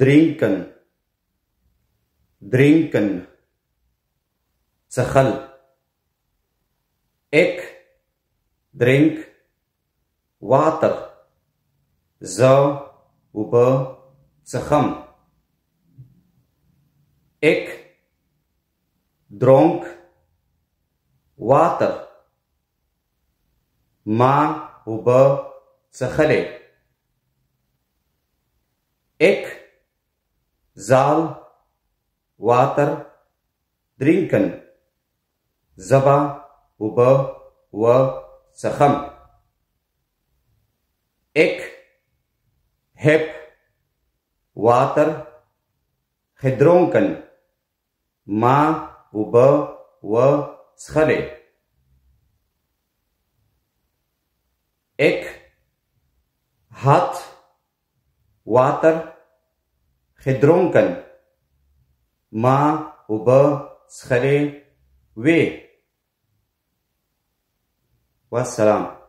drinken, drinken, څښل. Ik drink water. زه اوبه څښم. Ik dronk water. ما اوبه څښلې. Ik zal water drinken. زبا اوبه و څښم. Ik heb water gedronken. ما اوبه و څښلې. Ik had water gedronken. ما اوبه څښلې وې. والسلام.